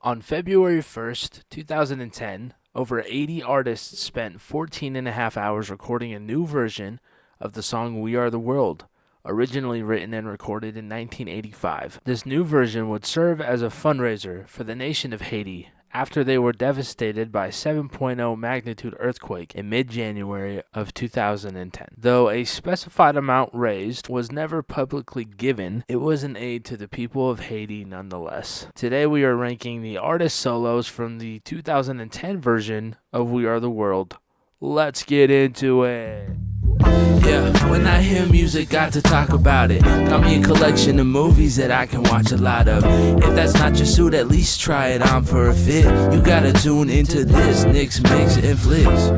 On February 1st, 2010, over 80 artists spent 14 and a half hours recording a new version of the song We Are the World, originally written and recorded in 1985. This new version would serve as a fundraiser for the nation of Haiti after they were devastated by a 7.0 magnitude earthquake in mid-January of 2010. Though a specified amount raised was never publicly given, it was an aid to the people of Haiti nonetheless. Today we are ranking the artist solos from the 2010 version of We Are the World. Let's get into it. Yeah, when I hear music, got to talk about it. Got me a collection of movies that I can watch a lot of. If that's not your suit, at least try it on for a fit. You gotta tune into this Nick's Mix and Flicks.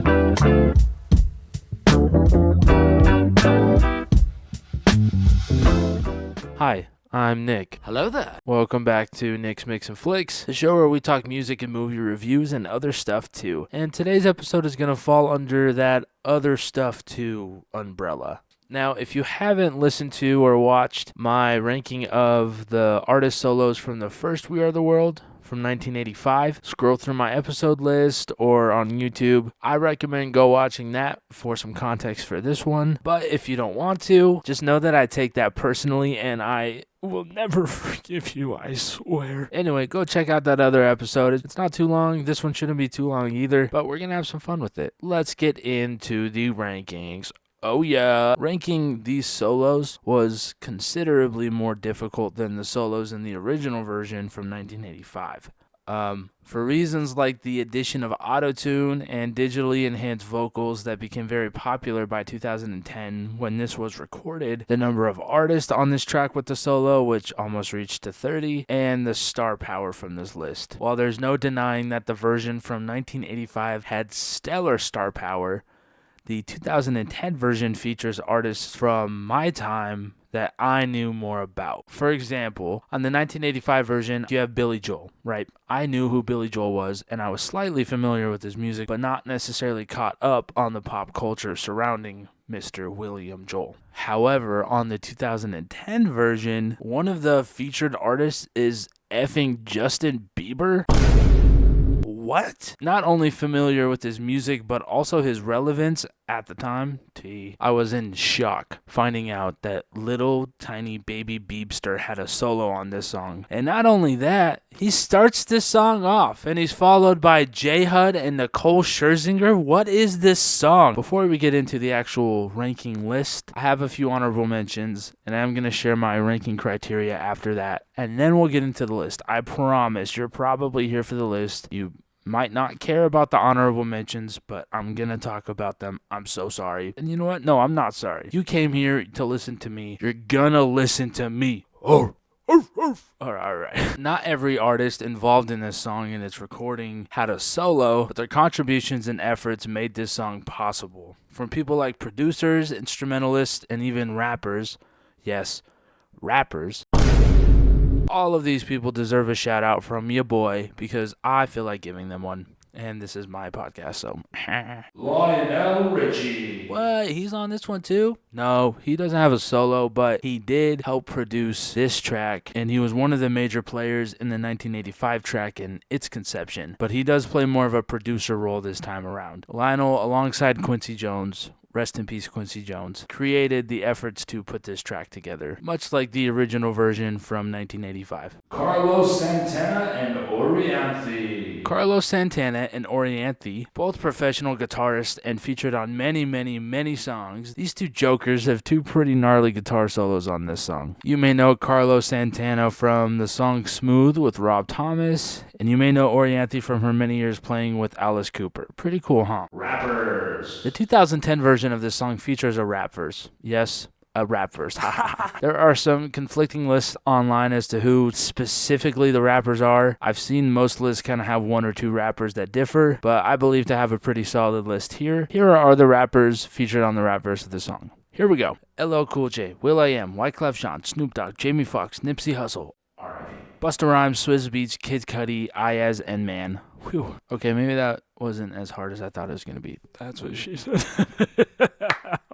Hi, I'm Nick. Hello there. Welcome back to Nick's Mix and Flicks, the show where we talk music and movie reviews and other stuff too. And today's episode is going to fall under that other stuff too umbrella. Now, if you haven't listened to or watched my ranking of the artist solos from the first We Are the World from 1985, scroll through my episode list or on YouTube. I recommend go watching that for some context for this one. But if you don't want to, just know that I take that personally and I will never forgive you, I swear. Anyway, go check out that other episode. It's not too long. This one shouldn't be too long either, but we're going to have some fun with it. Let's get into the rankings. Oh yeah, ranking these solos was considerably more difficult than the solos in the original version from 1985. For reasons like the addition of autotune and digitally enhanced vocals that became very popular by 2010 when this was recorded, the number of artists on this track with the solo, which almost reached to 30, and the star power from this list. While there's no denying that the version from 1985 had stellar star power, the 2010 version features artists from my time that I knew more about. For example, on the 1985 version, you have Billy Joel, right? I knew who Billy Joel was, and I was slightly familiar with his music, but not necessarily caught up on the pop culture surrounding Mr. William Joel. However, on the 2010 version, one of the featured artists is effing Justin Bieber. What? Not only familiar with his music, but also his relevance at the time. I was in shock finding out that little tiny baby Beebster had a solo on this song. And not only that, he starts this song off and he's followed by J Hud and Nicole Scherzinger. What is this song? Before we get into the actual ranking list, I have a few honorable mentions and I'm going to share my ranking criteria after that. And then we'll get into the list. I promise you're probably here for the list. You might not care about the honorable mentions, but I'm going to talk about them. I'm so sorry. And you know what? No, I'm not sorry. You came here to listen to me. You're gonna listen to me. Oh. All right. Not every artist involved in this song and its recording had a solo, but their contributions and efforts made this song possible. From people like producers, instrumentalists, and even rappers. Yes, rappers. All of these people deserve a shout out from your boy because I feel like giving them one. And this is my podcast, so. Lionel Richie. What? He's on this one too? No, he doesn't have a solo, but he did help produce this track. And he was one of the major players in the 1985 track and its conception. But he does play more of a producer role this time around. Lionel, alongside Quincy Jones, rest in peace Quincy Jones, created the efforts to put this track together, much like the original version from 1985. Carlos Santana and Orianthi. Carlos Santana and Orianthi, both professional guitarists and featured on many songs. These two jokers have two pretty gnarly guitar solos on this song. You may know Carlos Santana from the song Smooth with Rob Thomas, and you may know Orianthi from her many years playing with Alice Cooper. Pretty cool, huh? Rappers. The 2010 version of this song features a rap verse. Yes, a rap verse. There are some conflicting lists online as to who specifically the rappers are. I've seen most lists kind of have one or two rappers that differ, but I believe to have a pretty solid list here. Here are the rappers featured on the rap verse of the song. Here we go. LL Cool J, will.i.am, Wyclef Jean, Snoop Dogg, Jamie Foxx, Nipsey Hussle, R.I.P. Busta Rhymes, Swizz Beatz, Kid Cudi, Iaz, and Man. Whew. Okay, maybe that wasn't as hard as I thought it was going to be. That's what she said.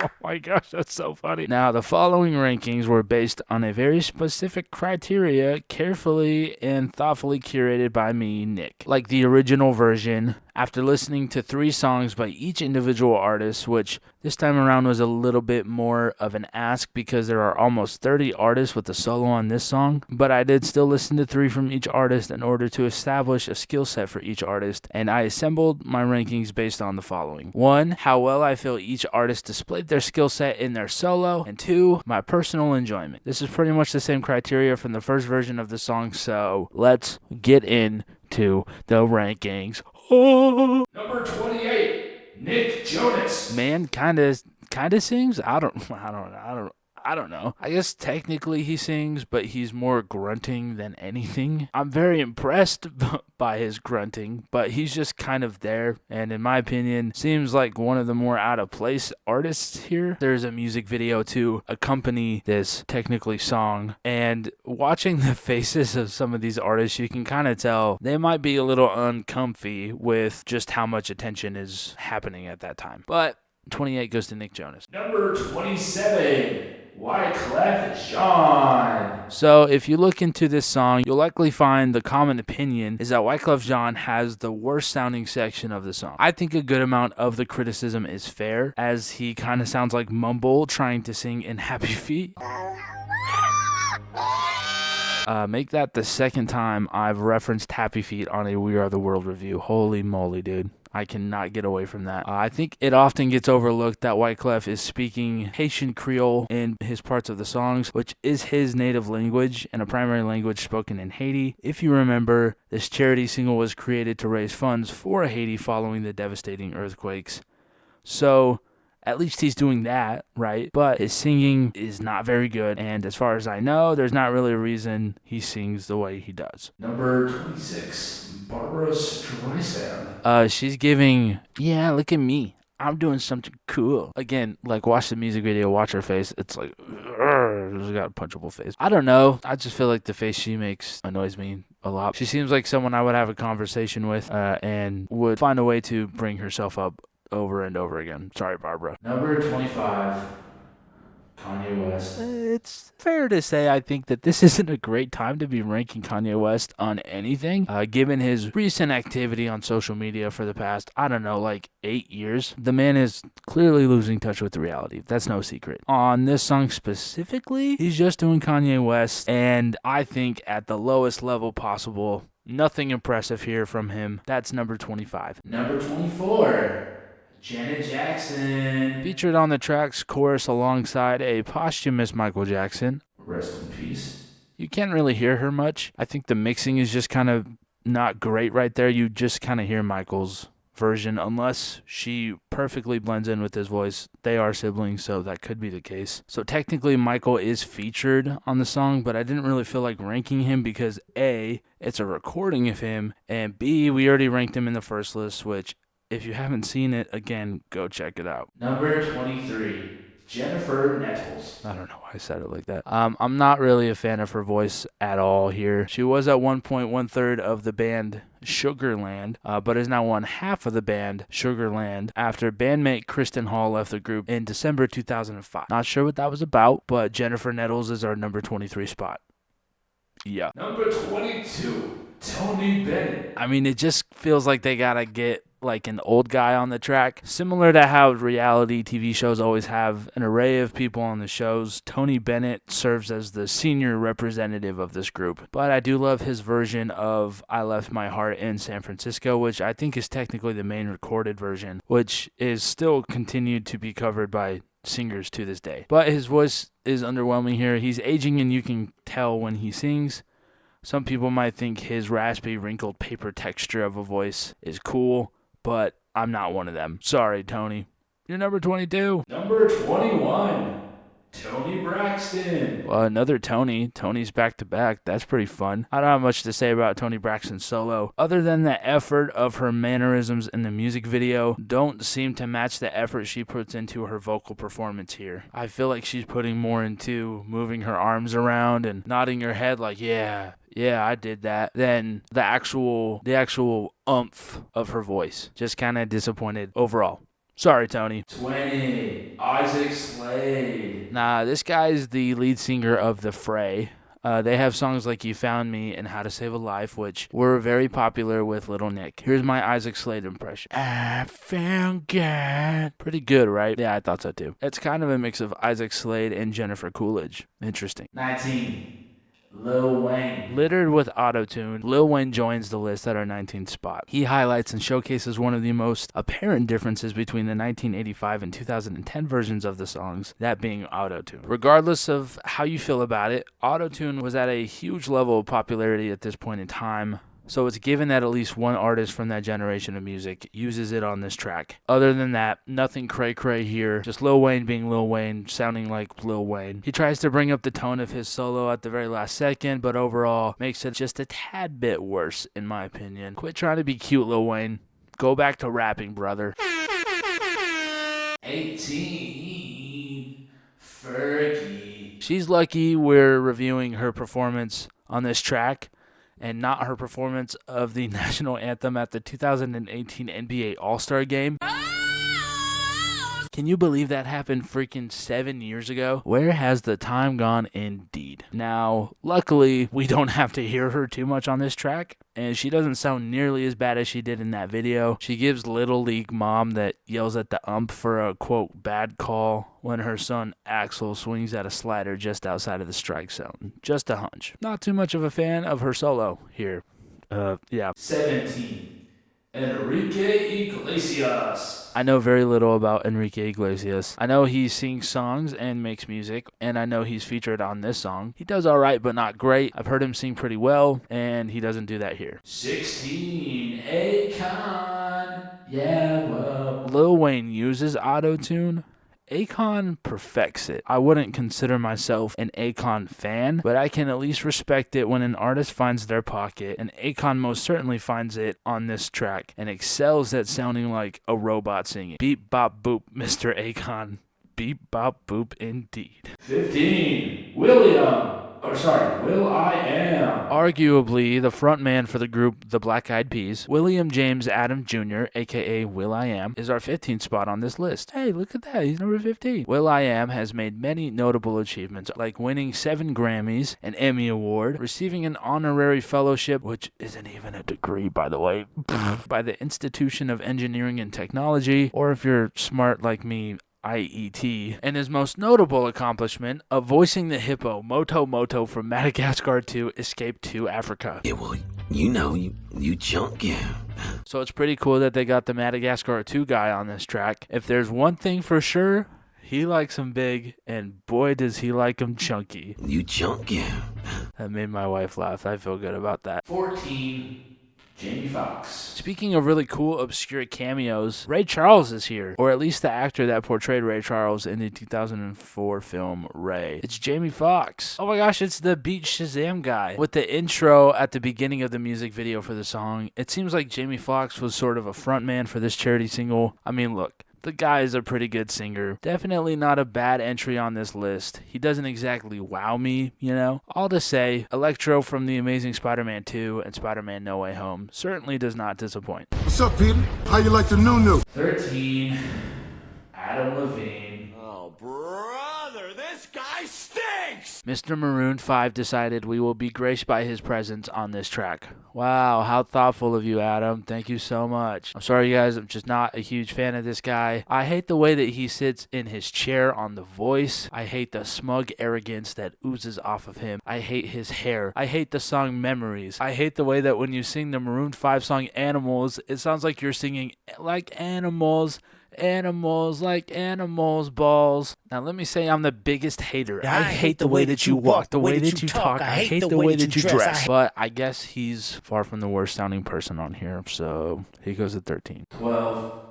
Oh my gosh, that's so funny. Now, the following rankings were based on a very specific criteria, carefully and thoughtfully curated by me, Nick. Like the original version, after listening to 3 songs by each individual artist, which this time around was a little bit more of an ask because there are almost 30 artists with a solo on this song, but I did still listen to 3 from each artist in order to establish a skill set for each artist, and I assembled my rankings based on the following. 1, how well I feel each artist displayed their skill set in their solo, and 2, my personal enjoyment. This is pretty much the same criteria from the first version of the song, so let's get into the rankings. Oh. Number 28, Nick Jonas. Man, kind of sings. I don't know. I guess technically he sings, but he's more grunting than anything. I'm very impressed by his grunting, but he's just kind of there, and in my opinion, seems like one of the more out of place artists here. There's a music video to accompany this technically song, and watching the faces of some of these artists, you can kind of tell they might be a little uncomfy with just how much attention is happening at that time. But 28 goes to Nick Jonas. Number 27, Wyclef Jean. So if you look into this song, you'll likely find the common opinion is that Wyclef Jean has the worst sounding section of the song. I think a good amount of the criticism is fair, as he kind of sounds like Mumble trying to sing in Happy Feet. Make that the second time I've referenced Happy Feet on a We Are the World review. Holy moly, dude. I cannot get away from that. I think it often gets overlooked that Wyclef is speaking Haitian Creole in his parts of the songs, which is his native language and a primary language spoken in Haiti. If you remember, this charity single was created to raise funds for Haiti following the devastating earthquakes. So at least he's doing that, right? But his singing is not very good, and as far as I know, there's not really a reason he sings the way he does. Number 26, Barbara Streisand. She's giving, yeah, look at me. I'm doing something cool. Again, like, watch the music video, watch her face. It's like, she's got a punchable face. I don't know. I just feel like the face she makes annoys me a lot. She seems like someone I would have a conversation with and would find a way to bring herself up over and over again. Sorry, Barbara. Number 25, Kanye West. It's fair to say I think that this isn't a great time to be ranking Kanye West on anything, given his recent activity on social media for the past, 8 years. The man is clearly losing touch with reality. That's no secret. On this song specifically, he's just doing Kanye West, and I think at the lowest level possible. Nothing impressive here from him. That's number 25. Number 24, Janet Jackson. Featured on the track's chorus alongside a posthumous Michael Jackson. Rest in peace. You can't really hear her much. I think the mixing is just kind of not great right there. You just kind of hear Michael's version, unless she perfectly blends in with his voice. They are siblings, so that could be the case. So technically, Michael is featured on the song, but I didn't really feel like ranking him because A, it's a recording of him, and B, we already ranked him in the first list, which, if you haven't seen it, again, go check it out. Number 23, Jennifer Nettles. I don't know why I said it like that. I'm not really a fan of her voice at all here. She was at one point 1/3 of the band Sugarland, but is now 1/2 of the band Sugarland after bandmate Kristen Hall left the group in December 2005. Not sure what that was about, but Jennifer Nettles is our number 23 spot. Yeah. Number 22, Tony Bennett. I mean, it just feels like they gotta get like an old guy on the track. Similar to how reality TV shows always have an array of people on the shows, Tony Bennett serves as the senior representative of this group. But I do love his version of I Left My Heart in San Francisco, which I think is technically the main recorded version, which is still continued to be covered by singers to this day. But his voice is underwhelming here. He's aging, and you can tell when he sings. Some people might think his raspy, wrinkled paper texture of a voice is cool, but I'm not one of them. Sorry, Tony. You're number 22. Number 21, Tony Braxton. Well, another Tony. Tony's back to back. That's pretty fun. I don't have much to say about Tony Braxton's solo, other than the effort of her mannerisms in the music video don't seem to match the effort she puts into her vocal performance here. I feel like she's putting more into moving her arms around and nodding her head like, yeah, I did that, than the actual oomph of her voice. Just kind of disappointed overall. Sorry, Tony. 20. Isaac Slade. Nah, this guy's the lead singer of The Fray. They have songs like You Found Me and How to Save a Life, which were very popular with Little Nick. Here's my Isaac Slade impression. I found God. Pretty good, right? Yeah, I thought so too. It's kind of a mix of Isaac Slade and Jennifer Coolidge. Interesting. 19. Lil Wayne. Littered with auto-tune, Lil Wayne joins the list at our 19th spot. He highlights and showcases one of the most apparent differences between the 1985 and 2010 versions of the songs, that being auto-tune. Regardless of how you feel about it, auto-tune was at a huge level of popularity at this point in time. So it's given that at least one artist from that generation of music uses it on this track. Other than that, nothing cray-cray here. Just Lil Wayne being Lil Wayne, sounding like Lil Wayne. He tries to bring up the tone of his solo at the very last second, but overall makes it just a tad bit worse, in my opinion. Quit trying to be cute, Lil Wayne. Go back to rapping, brother. 18. Fergie. She's lucky we're reviewing her performance on this track, and not her performance of the national anthem at the 2018 NBA All-Star Game. Can you believe that happened freaking 7 years ago? Where has the time gone indeed? Now, luckily, we don't have to hear her too much on this track, and she doesn't sound nearly as bad as she did in that video. She gives Little League mom that yells at the ump for a, quote, bad call when her son Axel swings at a slider just outside of the strike zone. Just a hunch. Not too much of a fan of her solo here. Yeah. 17. Enrique Iglesias. I know very little about Enrique Iglesias. I know he sings songs and makes music, and I know he's featured on this song. He does alright, but not great. I've heard him sing pretty well, and he doesn't do that here. 16. Akon. Yeah, well. Lil Wayne uses auto-tune. Akon perfects it. I wouldn't consider myself an Akon fan, but I can at least respect it when an artist finds their pocket, and Akon most certainly finds it on this track and excels at sounding like a robot singing. Beep bop boop, Mr. Akon. Beep bop boop indeed. 15. Will I Am. Arguably the frontman for the group The Black Eyed Peas, William James Adam Jr., aka Will I Am, is our 15th spot on this list. Hey, look at that, he's number 15. Will I Am has made many notable achievements, like winning 7 Grammys, an Emmy Award, receiving an honorary fellowship, which isn't even a degree, by the way, by the Institution of Engineering and Technology, or if you're smart like me, IET, and his most notable accomplishment of voicing the hippo Moto Moto from Madagascar 2 Escape to Africa. Yeah, well, you junk, yeah. So it's pretty cool that they got the Madagascar 2 guy on this track. If there's one thing for sure, he likes them big, and boy does he like them chunky. You junk, yeah. That made my wife laugh. I feel good about that. 14. Jamie Foxx. Speaking of really cool, obscure cameos, Ray Charles is here, or at least the actor that portrayed Ray Charles in the 2004 film Ray. It's Jamie Foxx. Oh my gosh, it's the Beat Shazam guy. With the intro at the beginning of the music video for the song, it seems like Jamie Foxx was sort of a frontman for this charity single. I mean, look. The guy is a pretty good singer. Definitely not a bad entry on this list. He doesn't exactly wow me, you know? All to say, Electro from The Amazing Spider-Man 2 and Spider-Man No Way Home certainly does not disappoint. What's up, Peter? How you like the new? 13. Adam Levine. Oh, brother, this guy stinks! Mr. Maroon 5 decided we will be graced by his presence on this track. Wow, how thoughtful of you, Adam. Thank you so much. I'm sorry, guys. I'm just not a huge fan of this guy. I hate the way that he sits in his chair on The Voice. I hate the smug arrogance that oozes off of him. I hate his hair. I hate the song Memories. I hate the way that when you sing the Maroon 5 song Animals, it sounds like you're singing like animals. Animals like animals, balls. Now let me say I'm the biggest hater. I hate the way that you walk, the way that you talk. I hate the way that you dress. But I guess he's far from the worst sounding person on here, so he goes at 13. 12.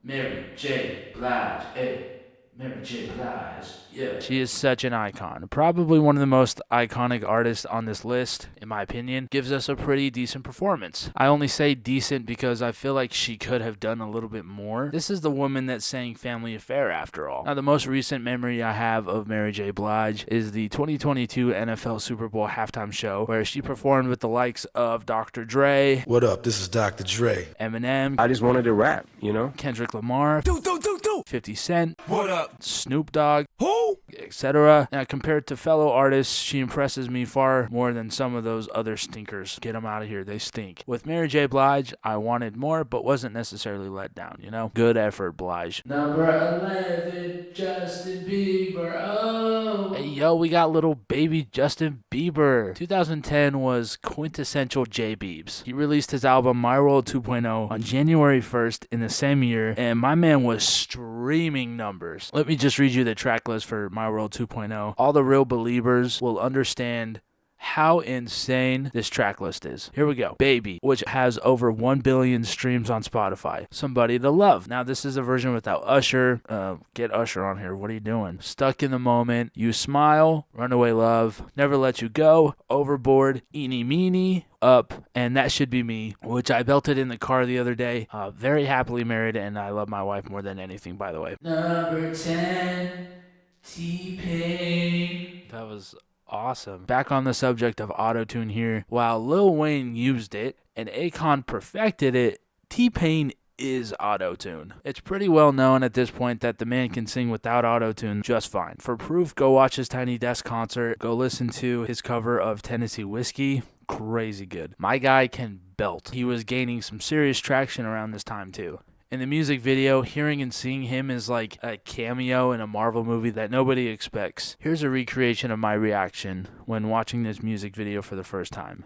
Mary J. Blige. Hey. Mary J. Blige. Yeah. She is such an icon. Probably one of the most iconic artists on this list, in my opinion. Gives us a pretty decent performance. I only say decent because I feel like she could have done a little bit more. This is the woman that sang Family Affair, after all. Now, the most recent memory I have of Mary J. Blige is the 2022 NFL Super Bowl halftime show, where she performed with the likes of Dr. Dre, What up? This is Dr. Dre. Eminem, I just wanted to rap, you know? Kendrick Lamar, 50 Cent, What up? Snoop Dogg, Who? etc. Now, compared to fellow artists, she impresses me far more than some of those other stinkers. Get them out of here. They stink. With Mary J. Blige, I wanted more, but wasn't necessarily let down, you know? Good effort, Blige. Number 11, Justin Bieber. Oh. Hey, yo, we got little baby Justin Bieber. 2010 was quintessential J-Biebs. He released his album My World 2.0 on January 1st in the same year, and my man was streaming numbers. Let me just read you the track list for My World 2.0. All the real believers will understand how insane this track list is. Here we go. Baby, which has over 1 billion streams on Spotify. Somebody to Love. Now, this is a version without Usher. Get Usher on here. What are you doing? Stuck in the Moment. You Smile. Runaway Love. Never Let You Go. Overboard. Eeny Meeny. Up, and That Should Be Me, which I belted in the car the other day. Very happily married, and I love my wife more than anything, by the way. Number 10, T-Pain. That was awesome. Back on the subject of autotune here, while Lil Wayne used it and Akon perfected it, T-Pain is autotune. It's pretty well known at this point that the man can sing without autotune just fine. For proof, go watch his Tiny Desk concert. Go listen to his cover of Tennessee Whiskey. Crazy good. My guy can belt. He was gaining some serious traction around this time too. In the music video, hearing and seeing him is like a cameo in a Marvel movie that nobody expects. Here's a recreation of my reaction when watching this music video for the first time.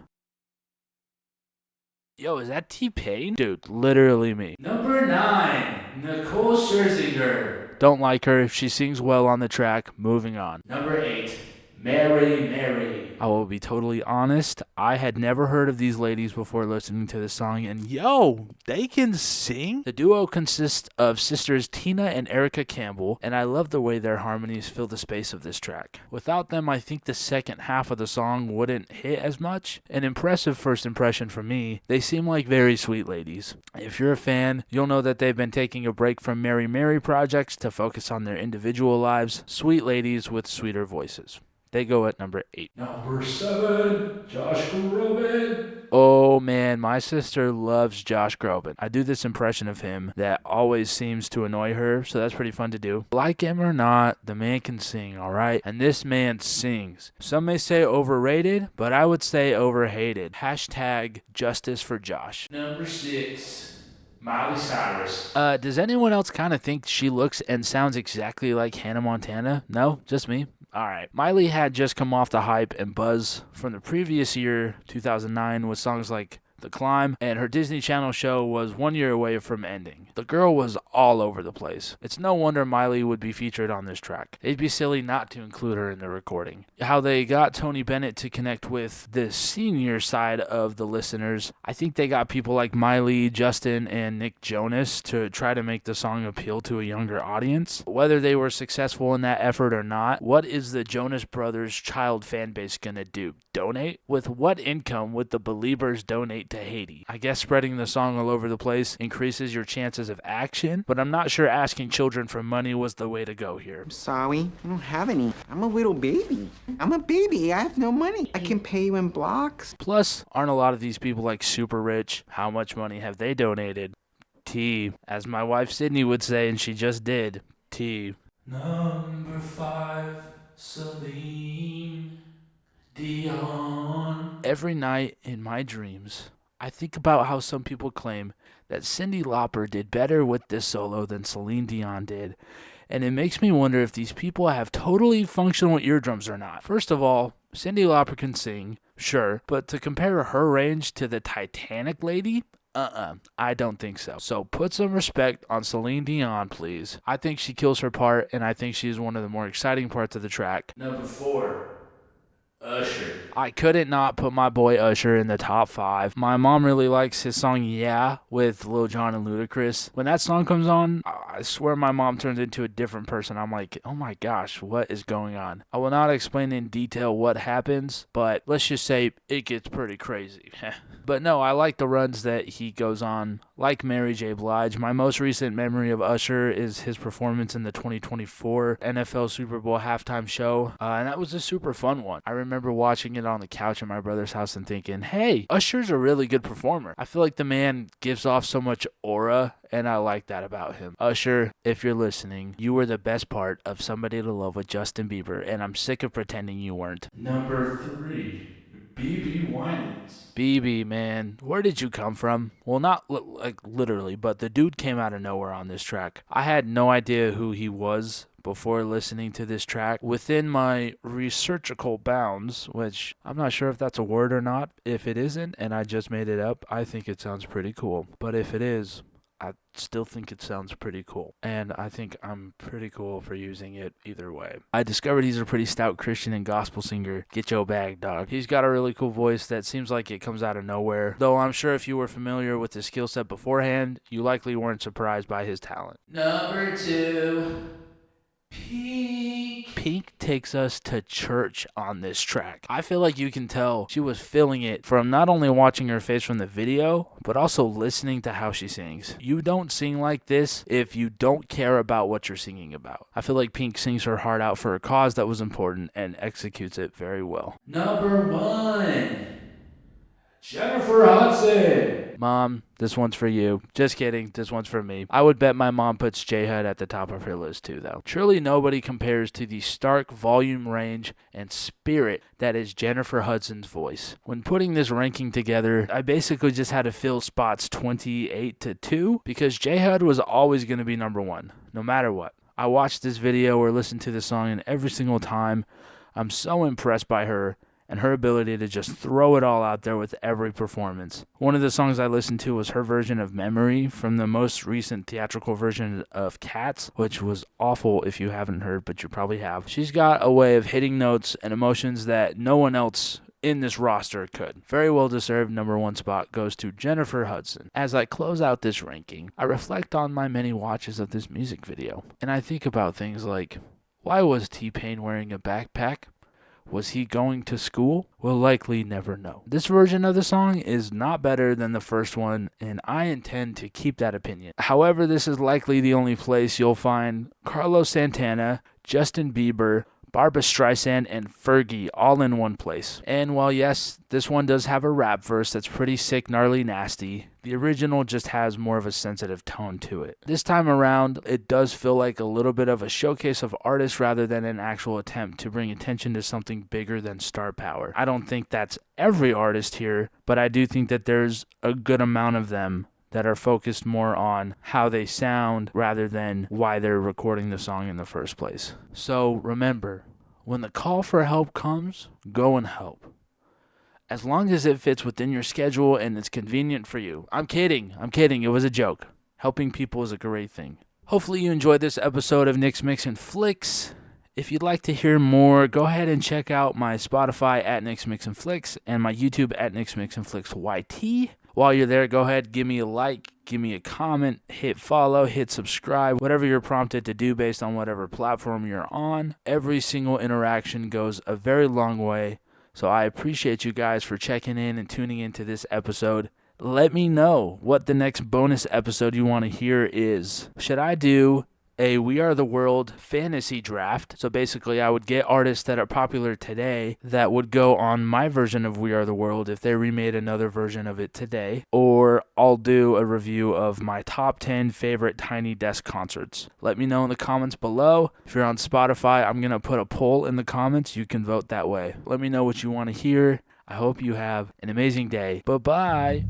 Yo, is that T-Pain? Dude, literally me. Number 9, Nicole Scherzinger. Don't like her. She sings well on the track. Moving on. Number 8, Mary Mary. I will be totally honest. I had never heard of these ladies before listening to this song, and yo, they can sing. The duo consists of sisters Tina and Erica Campbell, and I love the way their harmonies fill the space of this track. Without them, I think the second half of the song wouldn't hit as much. An impressive first impression for me. They seem like very sweet ladies. If you're a fan, you'll know that they've been taking a break from Mary Mary projects to focus on their individual lives. Sweet ladies with sweeter voices. They go at number 8. Number 7, Josh Groban. Oh man, my sister loves Josh Groban. I do this impression of him that always seems to annoy her, so that's pretty fun to do. Like him or not, the man can sing, alright? And this man sings. Some may say overrated, but I would say overhated. Hashtag justice for Josh. Number 6, Miley Cyrus. Does anyone else kind of think she looks and sounds exactly like Hannah Montana? No? Just me? Alright, Miley had just come off the hype and buzz from the previous year, 2009, with songs like The Climb, and her Disney Channel show was 1 year away from ending. The girl was all over the place. It's no wonder Miley would be featured on this track. It'd be silly not to include her in the recording. How they got Tony Bennett to connect with the senior side of the listeners, I think they got people like Miley, Justin, and Nick Jonas to try to make the song appeal to a younger audience. Whether they were successful in that effort or not, what is the Jonas Brothers child fan base gonna do? Donate? With what income would the Beliebers donate to Haiti? I guess spreading the song all over the place increases your chances of action, but I'm not sure asking children for money was the way to go here. I'm sorry, I don't have any. I'm a little baby. I'm a baby, I have no money. I can pay you in blocks. Plus, aren't a lot of these people like super rich? How much money have they donated? T. As my wife Sydney would say, and she just did. T. Number 5, Celine Dion. Every night in my dreams, I think about how some people claim that Cyndi Lauper did better with this solo than Celine Dion did, and it makes me wonder if these people have totally functional eardrums or not. First of all, Cyndi Lauper can sing, sure, but to compare her range to the Titanic lady, I don't think so. So put some respect on Celine Dion, please. I think she kills her part, and I think she is one of the more exciting parts of the track. Number 4, Usher. I couldn't not put my boy Usher in the top 5. My mom really likes his song Yeah with Lil Jon and Ludacris. When that song comes on, I swear my mom turns into a different person. I'm like, oh my gosh, what is going on? I will not explain in detail what happens, but let's just say it gets pretty crazy. But no, I like the runs that he goes on, like Mary J. Blige. My most recent memory of Usher is his performance in the 2024 NFL Super Bowl halftime show, and that was a super fun one. I remember watching it on the couch at my brother's house and thinking, hey, Usher's a really good performer. I feel like the man gives off so much aura, and I like that about him. Usher, if you're listening, you were the best part of Somebody to Love with Justin Bieber, and I'm sick of pretending you weren't. Number 3, BB Winans. BB, man, where did you come from? Well, not like literally, but the dude came out of nowhere on this track. I had no idea who he was before listening to this track. Within my researchical bounds, which I'm not sure if that's a word or not. If it isn't, and I just made it up, I think it sounds pretty cool. But if it is, I still think it sounds pretty cool, and I think I'm pretty cool for using it either way. I discovered he's a pretty stout Christian and gospel singer. Get your bag, dog. He's got a really cool voice that seems like it comes out of nowhere, though I'm sure if you were familiar with his skill set beforehand, you likely weren't surprised by his talent. Number 2, Pink. Pink takes us to church on this track. I feel like you can tell she was feeling it from not only watching her face from the video, but also listening to how she sings. You don't sing like this if you don't care about what you're singing about. I feel like Pink sings her heart out for a cause that was important and executes it very well. Number 1, Jennifer Hudson. Mom, this one's for you. Just kidding, this one's for me. I would bet my mom puts J-Hud at the top of her list too, though. Truly nobody compares to the stark volume range and spirit that is Jennifer Hudson's voice. When putting this ranking together, I basically just had to fill spots 28 to 2 because J-Hud was always going to be number 1, no matter what. I watched this video or listened to this song, and every single time I'm so impressed by her and her ability to just throw it all out there with every performance. One of the songs I listened to was her version of Memory from the most recent theatrical version of Cats, which was awful if you haven't heard, but you probably have. She's got a way of hitting notes and emotions that no one else in this roster could. Very well deserved number 1 spot goes to Jennifer Hudson. As I close out this ranking, I reflect on my many watches of this music video, and I think about things like, why was T-Pain wearing a backpack? Was he going to school? We'll likely never know. This version of the song is not better than the first one, and I intend to keep that opinion. However, this is likely the only place you'll find Carlos Santana, Justin Bieber, Barbra Streisand, and Fergie all in one place. And while yes, this one does have a rap verse that's pretty sick, gnarly, nasty, the original just has more of a sensitive tone to it. This time around, it does feel like a little bit of a showcase of artists rather than an actual attempt to bring attention to something bigger than star power. I don't think that's every artist here, but I do think that there's a good amount of them that are focused more on how they sound rather than why they're recording the song in the first place. So remember, when the call for help comes, go and help. As long as it fits within your schedule and it's convenient for you. I'm kidding. It was a joke. Helping people is a great thing. Hopefully you enjoyed this episode of Nick's Mix and Flicks. If you'd like to hear more, go ahead and check out my Spotify at Nick's Mix and Flicks and my YouTube at Nick's Mix and Flicks YT. While you're there, go ahead, give me a like, give me a comment, hit follow, hit subscribe, whatever you're prompted to do based on whatever platform you're on. Every single interaction goes a very long way, so I appreciate you guys for checking in and tuning into this episode. Let me know what the next bonus episode you want to hear is. Should I do a We Are the World fantasy draft? So basically I would get artists that are popular today that would go on my version of We Are the World if they remade another version of it today, or I'll do a review of my top 10 favorite Tiny Desk concerts. Let me know in the comments below. If you're on Spotify, I'm going to put a poll in the comments. You can vote that way. Let me know what you want to hear. I hope you have an amazing day. Bye-bye.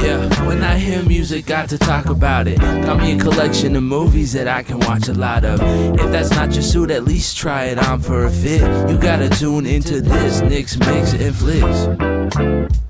Yeah, when I hear music, got to talk about it. Got me a collection of movies that I can watch a lot of. If that's not your suit, at least try it on for a fit. You gotta tune into this Nick's Mix and Flicks.